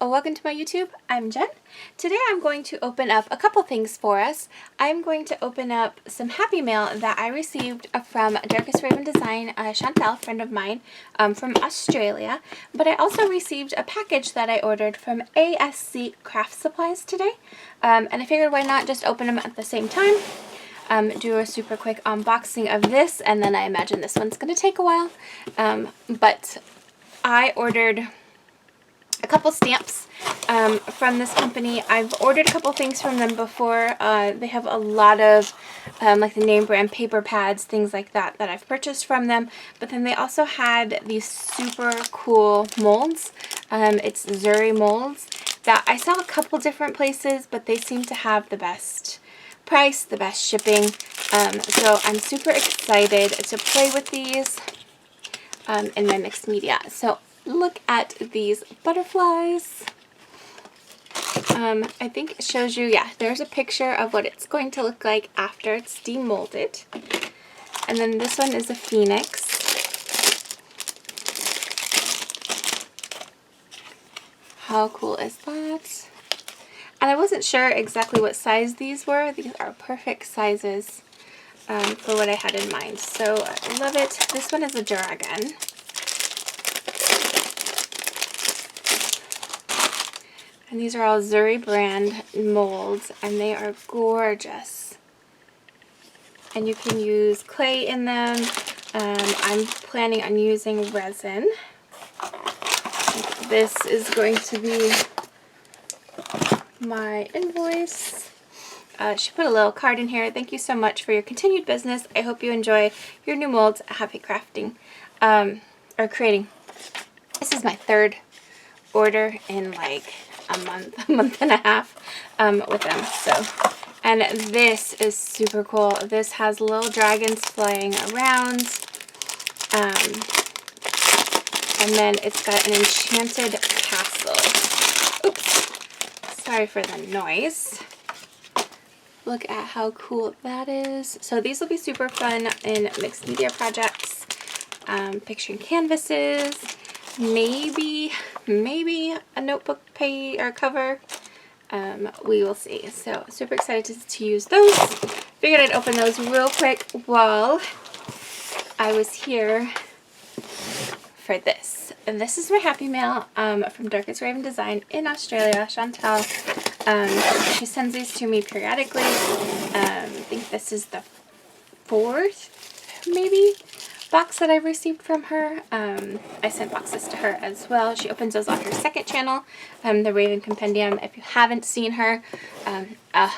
welcome to my YouTube. I'm Jen. Today I'm going to open up a couple things for us. I'm going to open up some Happy Mail that I received from Darkest Raven Design, Chantal, friend of mine, from Australia. But I also received a package that I ordered from ASC Craft Supplies today. And I figured why not just open them at the same time. Do a super quick unboxing of this, and then I imagine this one's going to take a while. But I ordered a couple stamps from this company. I've ordered a couple things from them before. They have a lot of like the name brand paper pads, things like that I've purchased from them. But then they also had these super cool molds. It's Zuri molds that I saw a couple different places, but they seem to have the best price, the best shipping. So I'm super excited to play with these in my mixed media. So look at these butterflies. I think it shows you, yeah, there's a picture of what it's going to look like after it's demolded. And then this one is a phoenix. How cool is that? And I wasn't sure exactly what size these were. These are perfect sizes for what I had in mind. So I love it. This one is a dragon. And these are all Zuri brand molds, and they are gorgeous. And you can use clay in them. I'm planning on using resin. This is going to be my invoice. She put a little card in here. Thank you so much for your continued business. I hope you enjoy your new molds. Happy crafting or creating. This is my third order in like a month and a half with them. So, and this is super cool. This has little dragons flying around, and then it's got an enchanted castle. Oops, sorry for the noise. Look at how cool that is. So these will be super fun in mixed media projects, picturing canvases, maybe a notebook page or cover. We will see. So super excited to use those. Figured I'd open those real quick while I was here for this. And this is my Happy Mail from Darkest Raven Design in Australia, Chantal. She sends these to me periodically. I think this is the fourth, maybe, box that I've received from her. I sent boxes to her as well. She opens those on her second channel, the Raven Compendium. If you haven't seen her,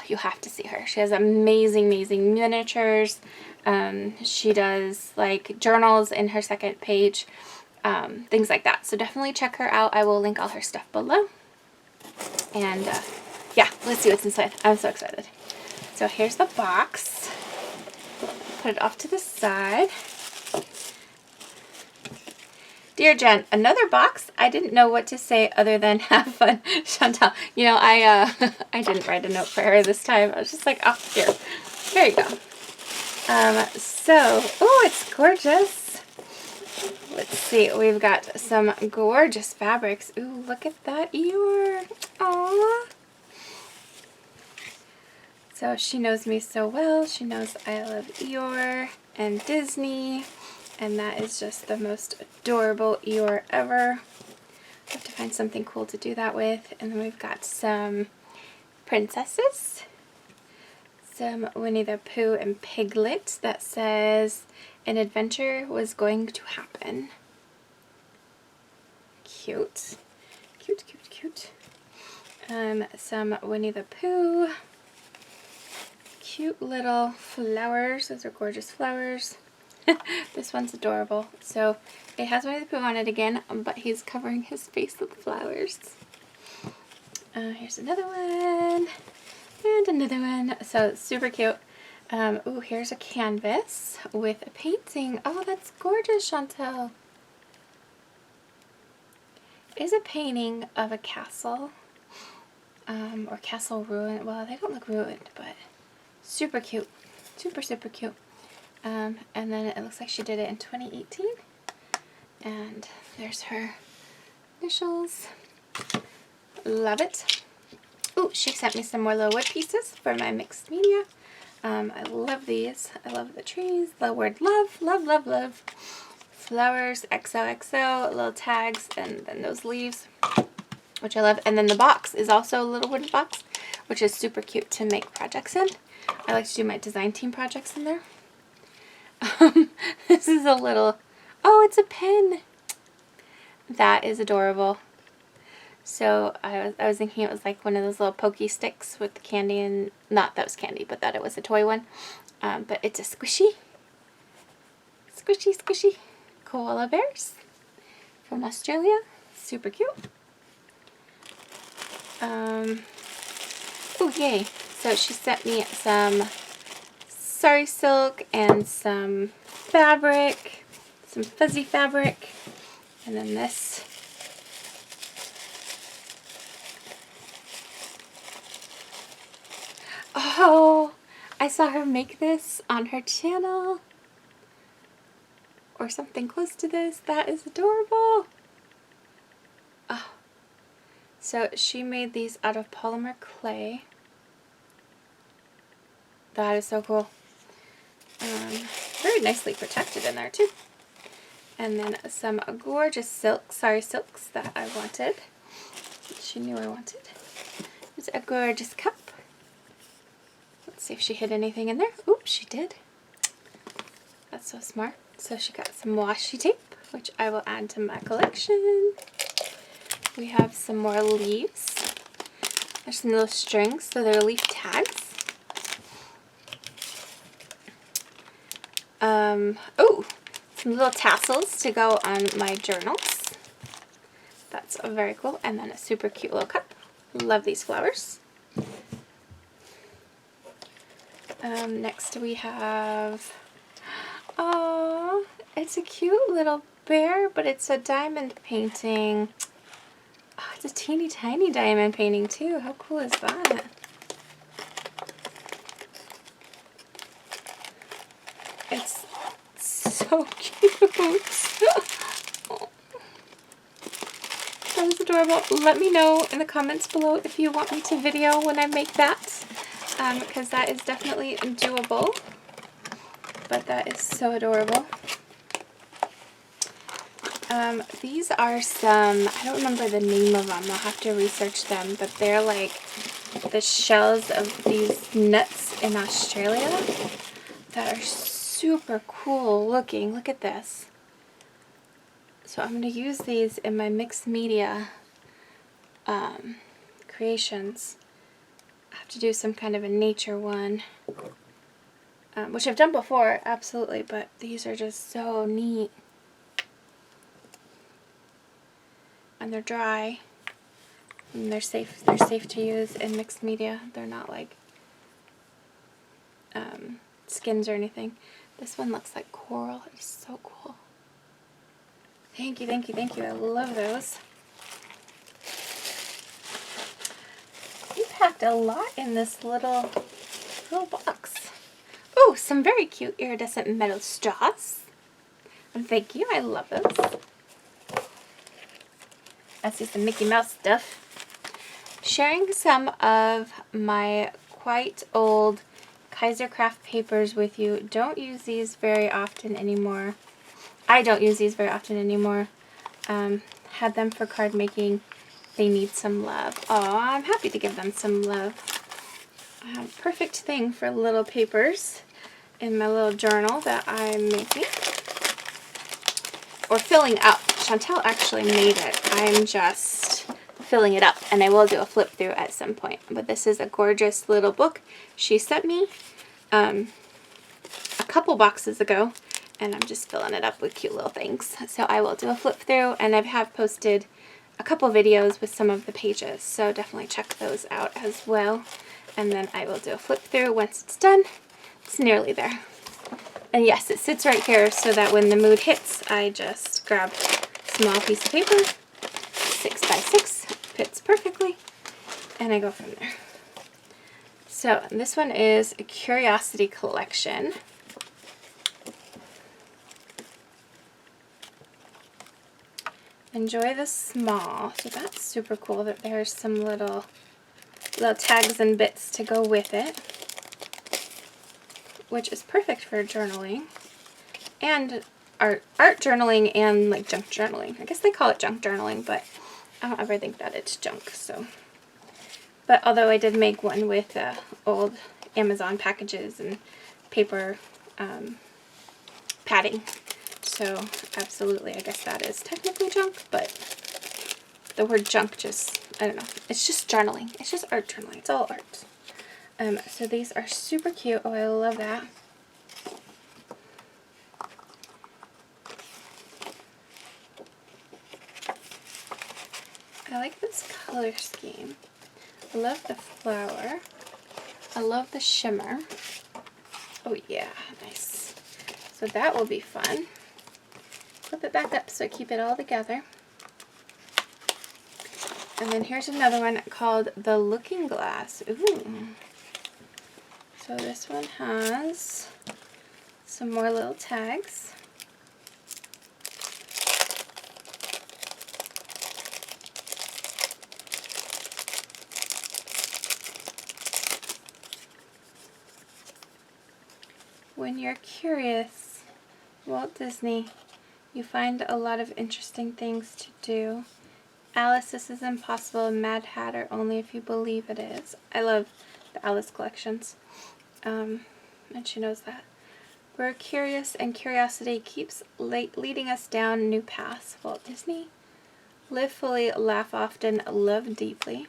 you have to see her. She has amazing miniatures. She does like journals in her second page, things like that. So definitely check her out. I will link all her stuff below. And yeah, let's see what's inside. I'm so excited. So here's the box. Put it off to the side. Dear Jen, another box? I didn't know what to say other than have fun, Chantal. You know, I didn't write a note for her this time. I was just like, oh, here. There you go. So, oh, it's gorgeous. Let's see. We've got some gorgeous fabrics. Ooh, look at that Eeyore. Aww. So she knows me so well. She knows I love Eeyore and Disney. And that is just the most adorable Eeyore ever. I have to find something cool to do that with. And then we've got some princesses. Some Winnie the Pooh and Piglet that says, an adventure was going to happen. Cute. Cute. Some Winnie the Pooh. Cute little flowers. Those are gorgeous flowers. This one's adorable. So it has Winnie the Pooh on it again, but he's covering his face with flowers. Here's another one. And another one. So super cute. Ooh, here's a canvas with a painting. Oh, that's gorgeous, Chantal. Is a painting of a castle. Or castle ruin. Well, they don't look ruined, but super cute. Super cute. And then it looks like she did it in 2018. And there's her initials. Love it. Ooh, she sent me some more little wood pieces for my mixed media. I love these. I love the trees, the word love, love, love, love. Flowers, XOXO, little tags, and then those leaves, which I love. And then the box is also a little wooden box, which is super cute to make projects in. I like to do my design team projects in there. This is a little, oh, it's a pen. That is adorable. So I was thinking it was like one of those little pokey sticks with the candy, and not that was candy, but that it was a toy one. But it's a squishy Koala Bears from Australia. Super cute. Oh yay. So she sent me some sari silk and some fabric, some fuzzy fabric, and then this. Oh, I saw her make this on her channel. Or something close to this. That is adorable. Oh. So she made these out of polymer clay. That is so cool. Very nicely protected in there too. And then some gorgeous sari silks that I wanted. She knew I wanted. It's a gorgeous cup. Let's see if she hid anything in there. Oops, she did. That's so smart. So she got some washi tape, which I will add to my collection. We have some more leaves. There's some little strings, so they're leaf tags. Oh, some little tassels to go on my journals. That's very cool. And then a super cute little cup. Love these flowers. Next we have, oh, it's a cute little bear, but it's a diamond painting. Oh, it's a teeny tiny diamond painting too. How cool is that? It's so cute. Oh, that is adorable. Let me know in the comments below if you want me to video when I make that. Because that is definitely doable, but that is so adorable. These are some, I don't remember the name of them, I'll have to research them, but they're like the shells of these nuts in Australia that are super cool looking. Look at this. So I'm going to use these in my mixed media creations. I have to do some kind of a nature one, which I've done before, absolutely, but these are just so neat. And they're dry, and they're safe to use in mixed media. They're not like skins or anything. This one looks like coral. It's so cool. Thank you, thank you, thank you. I love those. You packed a lot in this little box. Oh, some very cute iridescent metal straws. Thank you. I love those. I see some Mickey Mouse stuff. Sharing some of my quite old Kaiser Craft papers with you. Don't use these very often anymore. I don't use these very often anymore. Had them for card making. They need some love. Oh, I'm happy to give them some love. Perfect thing for little papers in my little journal that I'm making. Or filling up. Chantel actually made it. I'm just filling it up, and I will do a flip through at some point. But this is a gorgeous little book she sent me a couple boxes ago, and I'm just filling it up with cute little things. So I will do a flip through, and I have posted a couple videos with some of the pages, so definitely check those out as well. And then I will do a flip through once it's done. It's nearly there. And yes, it sits right here so that when the mood hits, I just grab a small piece of paper, 6 by 6, fits perfectly, and I go from there. So this one is a Curiosity Collection. Enjoy the small. So that's super cool that there's some little tags and bits to go with it, which is perfect for journaling and art journaling and like junk journaling. I guess they call it junk journaling, but I don't ever think that it's junk. So, but although I did make one with old Amazon packages and paper padding, so absolutely, I guess that is technically junk, but the word junk just, I don't know, it's just journaling. It's just art journaling. It's all art. So these are super cute. Oh, I love that. I like this color scheme. I love the flower. I love the shimmer. Oh yeah, nice. So that will be fun. Flip it back up so I keep it all together. And then here's another one called The Looking Glass. Ooh. So this one has some more little tags. When you're curious, Walt Disney, you find a lot of interesting things to do. Alice, this is impossible. Mad Hatter, only if you believe it is. I love the Alice collections. And she knows that. We're curious, and curiosity keeps leading us down new paths. Walt Disney. Live fully, laugh often, love deeply.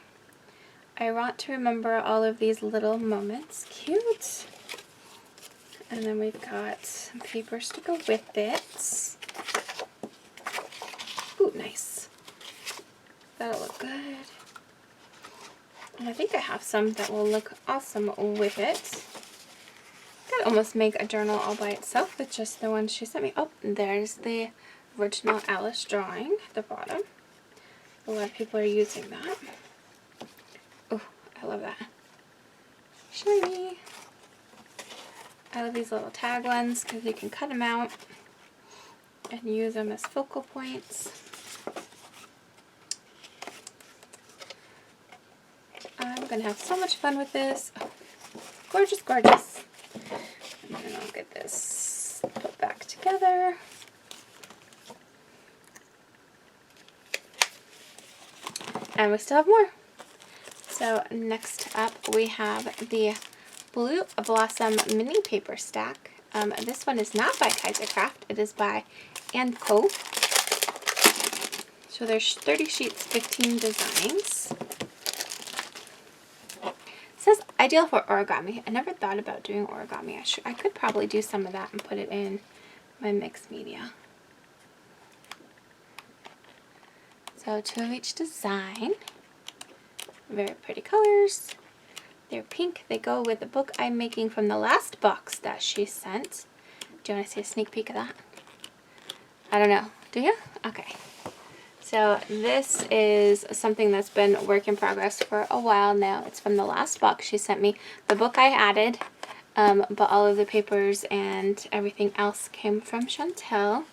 I want to remember all of these little moments. Cute. And then we've got some papers to go with it. Ooh, nice. That'll look good. And I think I have some that will look awesome with it. Could almost make a journal all by itself with just the ones she sent me. Oh, there's the original Alice drawing at the bottom. A lot of people are using that. Oh, I love that. Shiny. I love these little tag ones because you can cut them out and use them as focal points. I'm going to have so much fun with this. Oh, gorgeous, gorgeous. And then I'll get this put back together. And we still have more. So next up we have the Blue Blossom mini paper stack. This one is not by Kaisercraft. It is by & Co. So there's 30 sheets, 15 designs. It says ideal for origami. I never thought about doing origami. I could probably do some of that and put it in my mixed media. So 2 of each design. Very pretty colors. They're pink. They go with the book I'm making from the last box that she sent. Do you want to see a sneak peek of that? I don't know. Do you? Okay. So this is something that's been work in progress for a while now. It's from the last box she sent me. The book I added, but all of the papers and everything else came from Chantel.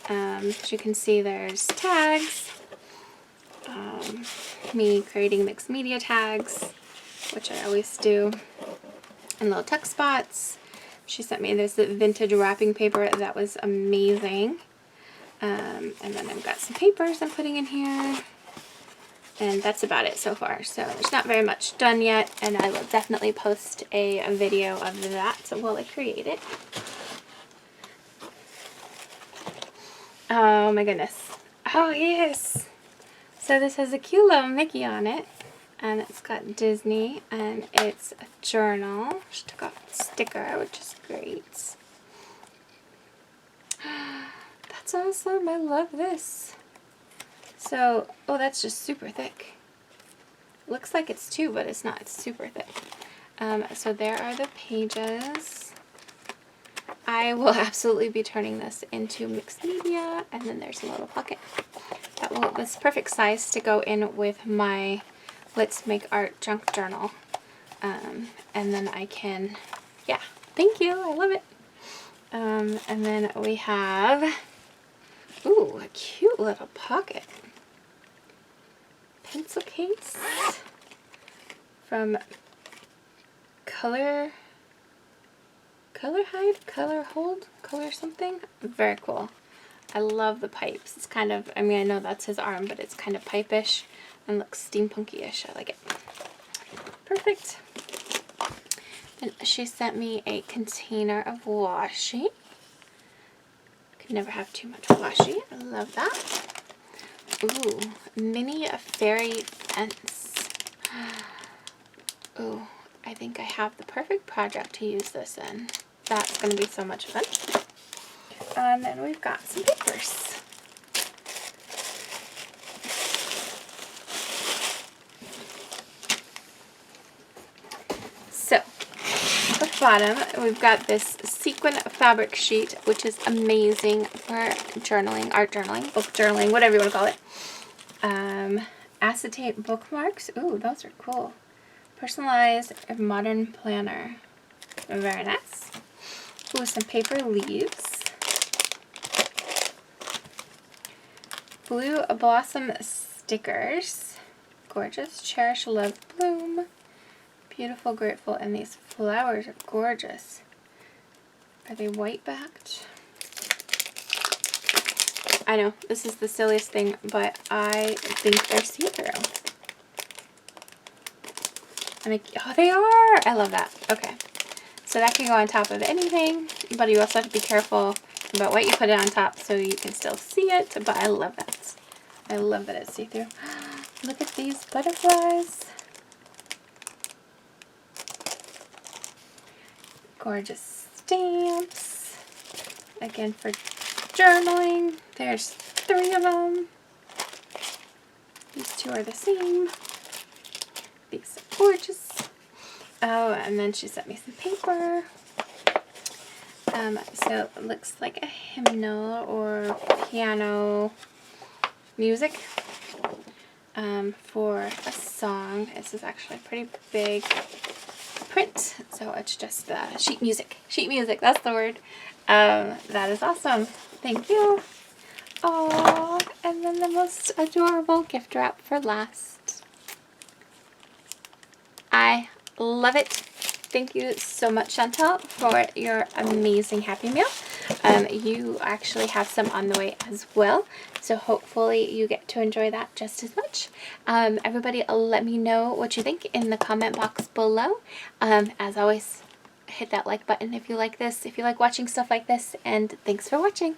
As you can see, there's tags. Me creating mixed media tags, which I always do, and little tuck spots. She sent me this vintage wrapping paper that was amazing. And then I've got some papers I'm putting in here, and that's about it so far. So there's not very much done yet, and I will definitely post a video of that while I create it. Oh my goodness. Oh yes! So this has a cute little Mickey on it. And it's got Disney, and it's a journal. She took off the sticker, which is great. That's awesome. I love this. So, oh, that's just super thick. Looks like it's 2, but it's not. It's super thick. So there are the pages. I will absolutely be turning this into mixed media, and then there's a little pocket. That's perfect size to go in with my Let's Make Art junk journal. And then I can, yeah, thank you, I love it. And then we have Ooh, a cute little pocket. Pencil case from Color Hold, Color something. Very cool. I love the pipes. It's kind of, I mean, I know that's his arm, but it's kind of pipe-ish and looks steampunky-ish. I like it. Perfect. And she sent me a container of washi. Can never have too much washi. I love that. Ooh, mini fairy fence. Ooh, I think I have the perfect project to use this in. That's going to be so much fun. And then we've got some papers. So, at the bottom, we've got this sequin fabric sheet, which is amazing for journaling, art journaling, book journaling, whatever you want to call it. Acetate bookmarks. Ooh, those are cool. Personalized modern planner. Very nice. Ooh, some paper leaves. Blue blossom stickers. Gorgeous. Cherish, love, bloom. Beautiful, grateful, and these flowers are gorgeous. Are they white backed? I know, this is the silliest thing, but I think they're see-through. Oh, they are! I love that. Okay. So that can go on top of anything, but you also have to be careful about what you put it on top so you can still see it, but I love that. I love that it's see-through. Look at these butterflies. Gorgeous stamps. Again, for journaling. There's 3 of them. These 2 are the same. These are gorgeous. Oh, and then she sent me some paper. So it looks like a hymnal or piano music for a song. This is actually a pretty big print, so it's just sheet music. Sheet music, that's the word. That is awesome. Thank you. Oh, and then the most adorable gift wrap for last. I love it. Thank you so much, Chantal, for your amazing Happy Meal. You actually have some on the way as well, so hopefully you get to enjoy that just as much. Everybody, let me know what you think in the comment box below. As always, hit that like button if you like this, if you like watching stuff like this, and thanks for watching.